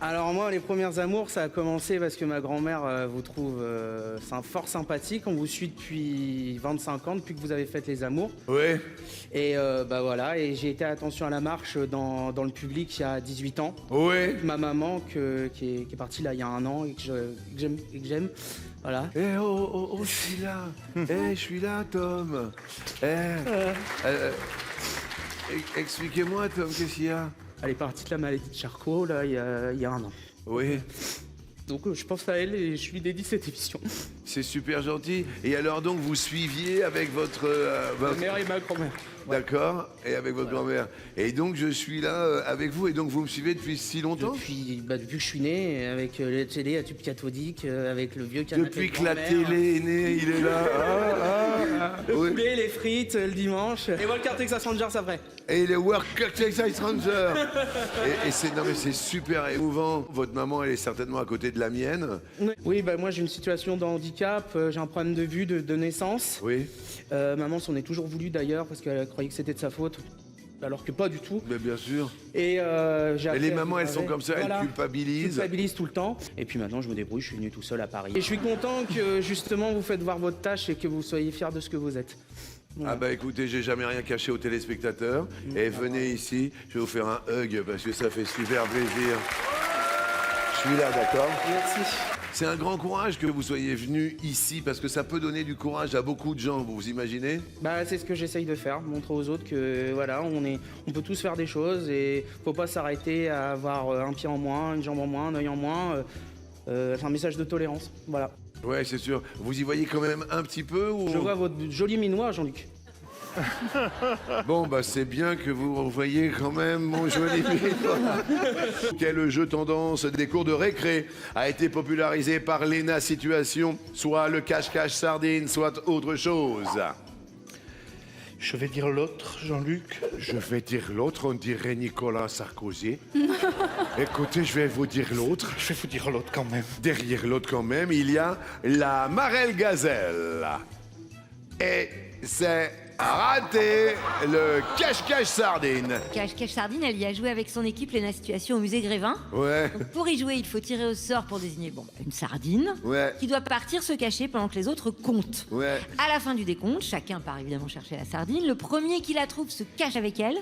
Alors moi, les premières amours, ça a commencé parce que ma grand-mère vous trouve fort sympathique. On vous suit depuis 25 ans, depuis que vous avez fait les amours. Oui. Et bah voilà, et j'ai été à Attention à la marche dans le public il y a 18 ans. Oui. Ma maman qui est partie là il y a un an et que j'aime. Voilà. Eh oh, je suis là. Je suis là, Tom. Expliquez-moi, Tom, qu'est-ce qu'il y a? Elle est partie de la maladie de Charcot là il y a un an. Oui. Donc je pense à elle et je lui dédie cette émission. C'est super gentil. Et alors donc vous suiviez avec votre Ma mère et ma grand-mère. D'accord. Et avec votre grand-mère. Et donc je suis là avec vous. Et donc vous me suivez depuis si longtemps? Depuis que je suis né, avec la télé à tube cathodique, avec le vieux canapé. Depuis de que la grand-mère. télé est née, il est là. Le Oui. poulet, les frites, le dimanche. Et Walker Texas Rangers après. Et les Work Texas Rangers. Et c'est super émouvant. Votre maman, elle est certainement à côté de la mienne. Oui, bah moi j'ai une situation de handicap, j'ai un problème de vue de naissance. Oui. Maman s'en est toujours voulu d'ailleurs parce qu'elle croyait que c'était de sa faute, alors que pas du tout. Mais bien sûr. Et Et les mamans, elles sont comme ça, elles culpabilisent. Culpabilisent tout le temps. Et puis maintenant je me débrouille, je suis venu tout seul à Paris. Et je suis content que justement vous faites voir votre tâche et que vous soyez fiers de ce que vous êtes. Voilà. Ah bah écoutez, j'ai jamais rien caché aux téléspectateurs. Et venez ici, je vais vous faire un hug parce que ça fait super plaisir. Je suis là, d'accord? Merci. C'est un grand courage que vous soyez venu ici parce que ça peut donner du courage à beaucoup de gens, vous imaginez? Bah c'est ce que j'essaye de faire, montrer aux autres que voilà, on peut tous faire des choses et faut pas s'arrêter à avoir un pied en moins, une jambe en moins, un œil en moins. C'est un message de tolérance, voilà. Ouais, c'est sûr. Vous y voyez quand même un petit peu ou... Je vois votre joli minois, Jean-Luc. Bon, bah c'est bien que vous voyez quand même mon joli minois. Quel jeu tendance des cours de récré a été popularisé par Léna Situation, soit le cache-cache sardine, soit autre chose? Je vais dire l'autre, Jean-Luc. Je vais dire l'autre, on dirait Nicolas Sarkozy. Écoutez, je vais vous dire l'autre. Je vais vous dire l'autre quand même. Derrière l'autre quand même, il y a la marelle gazelle. Et c'est raté, le cache-cache sardine. Cache-cache sardine, elle y a joué avec son équipe Léna Situation au musée Grévin. Ouais, Donc pour y jouer, il faut tirer au sort pour désigner une sardine ouais, qui doit partir se cacher pendant que les autres comptent. ouais. À la fin du décompte, chacun part évidemment chercher la sardine. Le premier qui la trouve se cache avec elle.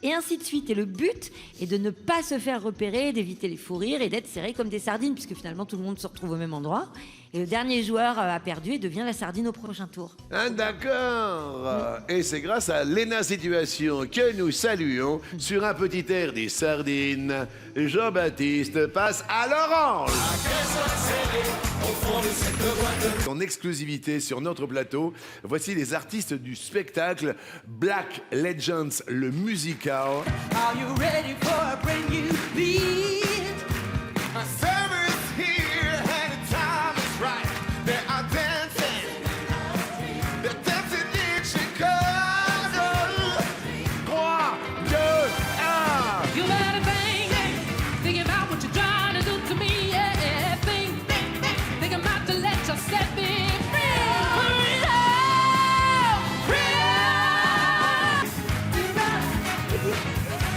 Et ainsi de suite. Et le but est de ne pas se faire repérer, d'éviter les fous rires et d'être serré comme des sardines, puisque finalement tout le monde se retrouve au même endroit. Et le dernier joueur a perdu et devient la sardine au prochain tour. Ah, d'accord. Et c'est grâce à Léna Situation que nous saluons sur un petit air des sardines. Jean-Baptiste passe à l'orange. En exclusivité sur notre plateau, voici les artistes du spectacle Black Legends, le musical. Are you ready for a brand new beat? A summer is here and the time is right. They are dancing. They're dancing in Chicago. 3, 2, 1. You better think about what you're trying to do to me, yeah. Think about to let yourself be free.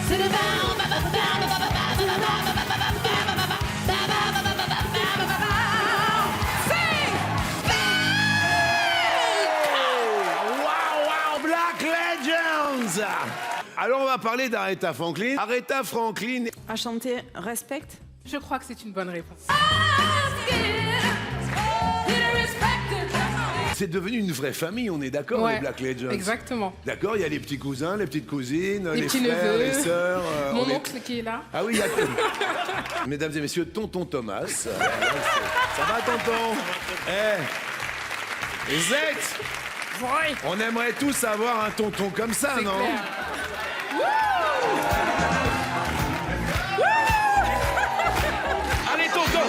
Sit down. Wow, Black Legends. Alors on va parler d'Aretha Franklin. Aretha Franklin. À chanter Respect. Je crois que c'est une bonne réponse. C'est devenu une vraie famille, on est d'accord, Ouais, les Black Legends. exactement. D'accord, il y a les petits cousins, les petites cousines, Les les petits frères, neveux. les sœurs. Mon on est- oncle qui est là. Ah oui, il y a tout. Mesdames et messieurs, tonton Thomas. Ça va, tonton? Zette, on aimerait tous avoir un tonton comme ça, C'est non? clair. Allez, tonton!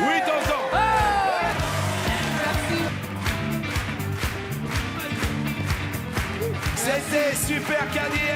Oui, tonton! C'était Super Cadet